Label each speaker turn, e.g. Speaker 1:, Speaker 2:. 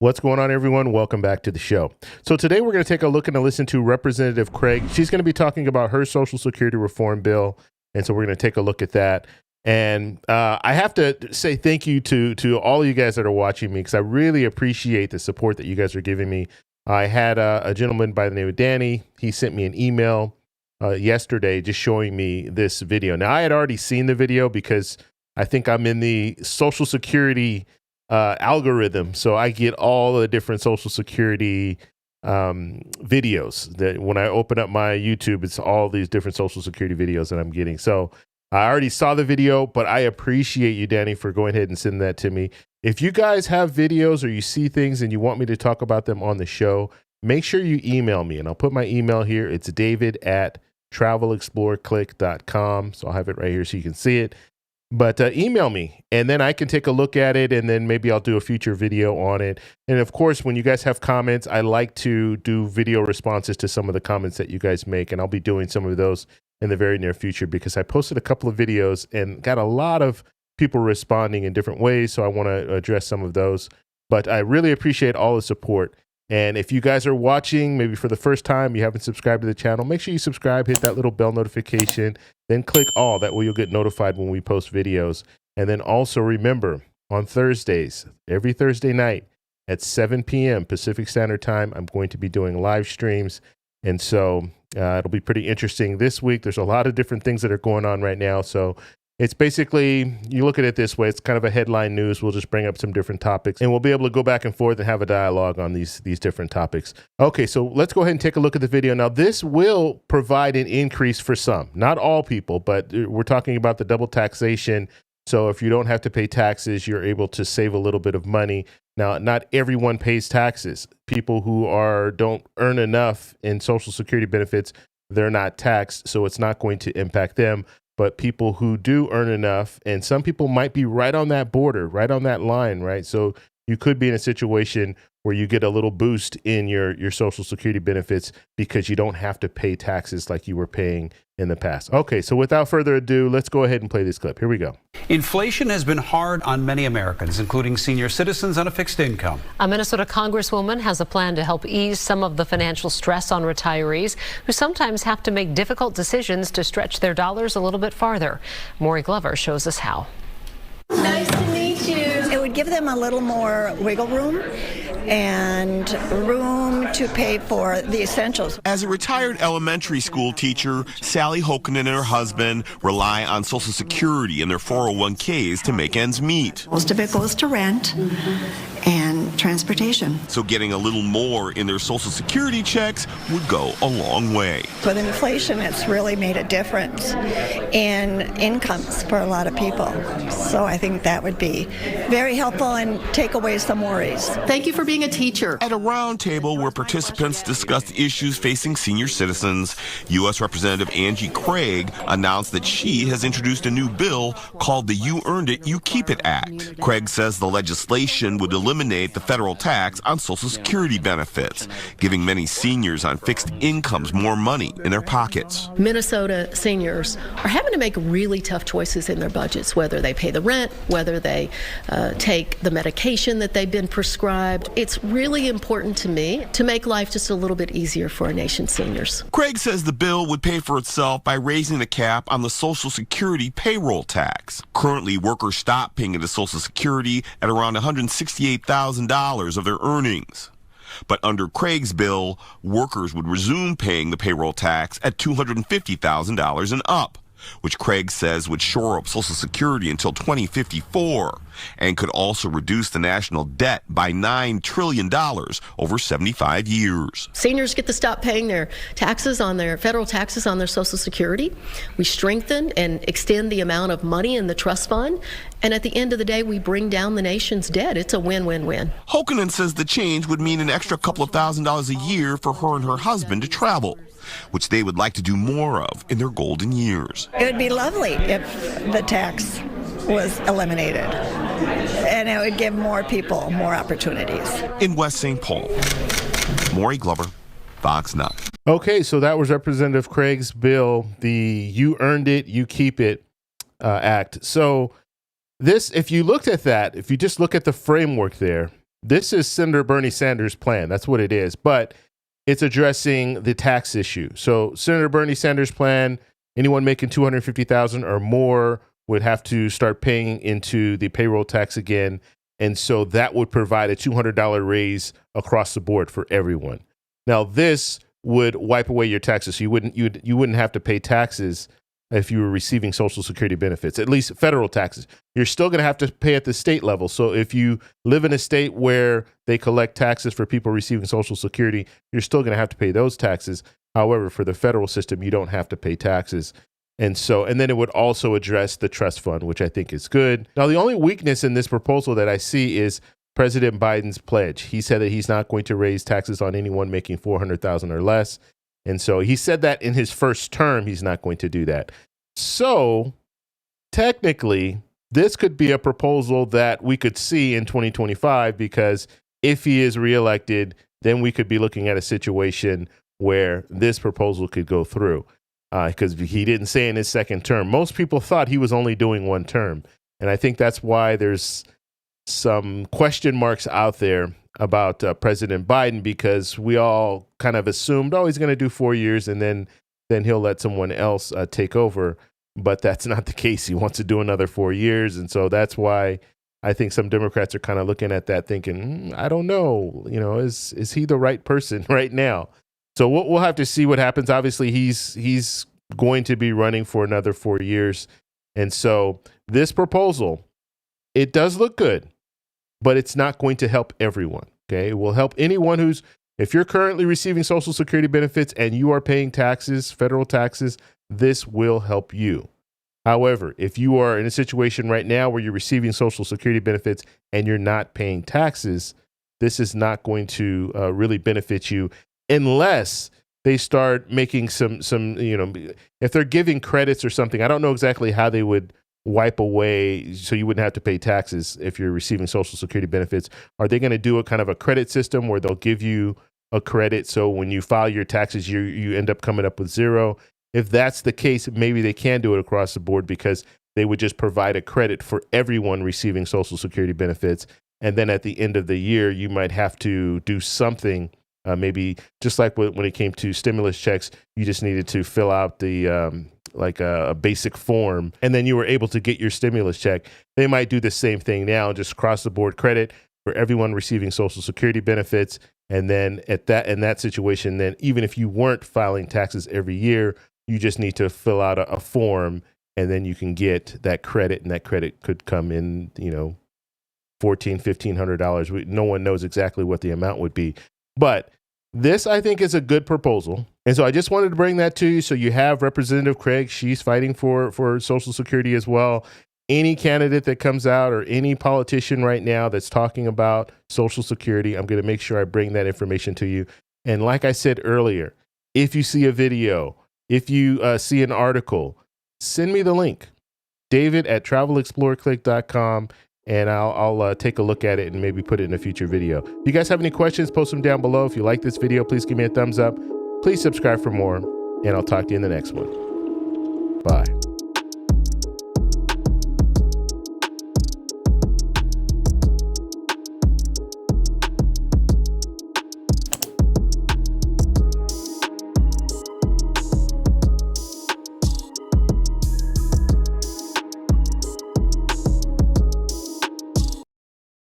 Speaker 1: What's going on, everyone? Welcome back to the show. So today we're going to take a look and listen to Representative Craig. She's going to be talking about her Social Security reform bill, and so we're going to take a look at that. And I have to say thank you to all of you guys that are watching me, because I really appreciate the support that you guys are giving me. I had a gentleman by the name of Danny. He sent me an email yesterday just showing me this video. Now, I had already seen the video because I think I'm in the Social Security algorithm, so I get all the different Social Security videos. That when I open up my YouTube, it's all these different Social Security videos that I'm getting. So I already saw the video, but I appreciate you, Danny, for going ahead and sending that to me. If you guys have videos or you see things and you want me to talk about them on the show, make sure you email me, and I'll put my email here. It's david@travelexplorerclick.com. So I'll have it right here so you can see it. But email me, and then I can take a look at it, and then maybe I'll do a future video on it. And of course, when you guys have comments, I like to do video responses to some of the comments that you guys make, and I'll be doing some of those in the very near future, because I posted a couple of videos and got a lot of people responding in different ways, so I want to address some of those. But I really appreciate all the support. And if you guys are watching, maybe for the first time, you haven't subscribed to the channel, make sure you subscribe, hit that little bell notification, then click all. That way you'll get notified when we post videos. And then also remember, on Thursdays, every Thursday night at 7 p.m. Pacific Standard Time, I'm going to be doing live streams. And so it'll be pretty interesting this week. There's a lot of different things that are going on right now. So it's basically, you look at it this way, it's kind of a headline news. We'll just bring up some different topics, and we'll be able to go back and forth and have a dialogue on these different topics. Okay, so let's go ahead and take a look at the video. Now, this will provide an increase for some, not all people, but we're talking about the double taxation. So if you don't have to pay taxes, you're able to save a little bit of money. Now, not everyone pays taxes. People who don't earn enough in Social Security benefits, they're not taxed, so it's not going to impact them. But people who do earn enough, and some people might be right on that border, right on that line, right? So you could be in a situation where you get a little boost in your Social Security benefits because you don't have to pay taxes like you were paying in the past. Okay, so without further ado, let's go ahead and play this clip. Here we go.
Speaker 2: Inflation has been hard on many Americans, including senior citizens on a fixed income.
Speaker 3: A Minnesota congresswoman has a plan to help ease some of the financial stress on retirees who sometimes have to make difficult decisions to stretch their dollars a little bit farther. Maury Glover shows us how.
Speaker 4: Nice to meet you. It would give them a little more wiggle room and room to pay for the essentials.
Speaker 5: As a retired elementary school teacher, Sally Hokanen and her husband rely on Social Security and their 401ks to make ends meet.
Speaker 4: Most of it goes to rent and transportation.
Speaker 5: So getting a little more in their Social Security checks would go a long way.
Speaker 4: With inflation, it's really made a difference in incomes for a lot of people. So I think that would be very helpful and take away some worries.
Speaker 6: Thank you for being a teacher.
Speaker 5: At a round table where participants discussed issues facing senior citizens, U.S. Representative Angie Craig announced that she has introduced a new bill called the You Earned It, You Keep It Act. Craig says the legislation would eliminate the federal tax on Social Security benefits, giving many seniors on fixed incomes more money in their pockets.
Speaker 6: Minnesota seniors are having to make really tough choices in their budgets, whether they pay the rent, whether they take the medication that they've been prescribed. It's really important to me to make life just a little bit easier for our nation's seniors.
Speaker 5: Craig says the bill would pay for itself by raising the cap on the Social Security payroll tax. Currently, workers stop paying into Social Security at around $168,000 of their earnings. But under Craig's bill, workers would resume paying the payroll tax at $250,000 and up, which Craig says would shore up Social Security until 2054 and could also reduce the national debt by $9 trillion over 75 years.
Speaker 6: Seniors get to stop paying their taxes on their federal taxes on their Social Security. We strengthen and extend the amount of money in the trust fund. And at the end of the day, we bring down the nation's debt. It's a win-win-win.
Speaker 5: Hokanen says the change would mean an extra couple of $1,000s a year for her and her husband to travel, which they would like to do more of in their golden years.
Speaker 4: It would be lovely if the tax was eliminated, and it would give more people more opportunities.
Speaker 5: In West St. Paul, Maury Glover, Fox 9.
Speaker 1: Okay, so that was Representative Craig's bill, the You Earned It, You Keep It Act. So this, if you looked at that, if you just look at the framework there, this is Senator Bernie Sanders' plan. That's what it is. But it's addressing the tax issue. So Senator Bernie Sanders' plan, anyone making $250,000 or more would have to start paying into the payroll tax again. And so that would provide a $200 raise across the board for everyone. Now, this would wipe away your taxes. So you wouldn't have to pay taxes if you were receiving Social Security benefits, at least federal taxes. You're still going to have to pay at the state level. So if you live in a state where they collect taxes for people receiving Social Security, you're still going to have to pay those taxes. However, for the federal system, you don't have to pay taxes. And then it would also address the trust fund, which I think is good. Now, the only weakness in this proposal that I see is President Biden's pledge. He said that he's not going to raise taxes on anyone making $400,000 or less. And so he said that in his first term, he's not going to do that. So technically, this could be a proposal that we could see in 2025, because if he is reelected, then we could be looking at a situation where this proposal could go through. Because he didn't say in his second term. Most people thought he was only doing one term. And I think that's why there's some question marks out there about President Biden, because we all kind of assumed, oh, he's going to do 4 years and then he'll let someone else take over. But that's not the case. He wants to do another 4 years. And so that's why I think some Democrats are kind of looking at that thinking, I don't know, is he the right person right now? So we'll have to see what happens. Obviously, he's going to be running for another 4 years. And so this proposal, it does look good, but it's not going to help everyone. Okay, it will help anyone if you're currently receiving Social Security benefits and you are paying taxes, federal taxes, this will help you. However, if you are in a situation right now where you're receiving Social Security benefits and you're not paying taxes, this is not going to really benefit you, unless they start making some, if they're giving credits or something. I don't know exactly how they would wipe away so you wouldn't have to pay taxes if you're receiving Social Security benefits. Are they going to do a kind of a credit system where they'll give you a credit so when you file your taxes, you end up coming up with zero? If that's the case, maybe they can do it across the board, because they would just provide a credit for everyone receiving Social Security benefits. And then at the end of the year, you might have to do something. Maybe just like when it came to stimulus checks, you just needed to fill out the a basic form, and then you were able to get your stimulus check. They might do the same thing now, just across the board credit for everyone receiving Social Security benefits. And then in that situation, then even if you weren't filing taxes every year, you just need to fill out a form, and then you can get that credit, and that credit could come in, $1,400, $1,500. No one knows exactly what the amount would be. But this, I think, is a good proposal. And so I just wanted to bring that to you. So you have Representative Craig. She's fighting for Social Security as well. Any candidate that comes out, or any politician right now that's talking about Social Security, I'm going to make sure I bring that information to you. And like I said earlier, if you see a video, if you see an article, send me the link, david@travelexplorerclick.com. And I'll take a look at it and maybe put it in a future video. If you guys have any questions, post them down below. If you like this video, please give me a thumbs up. Please subscribe for more, and I'll talk to you in the next one. Bye.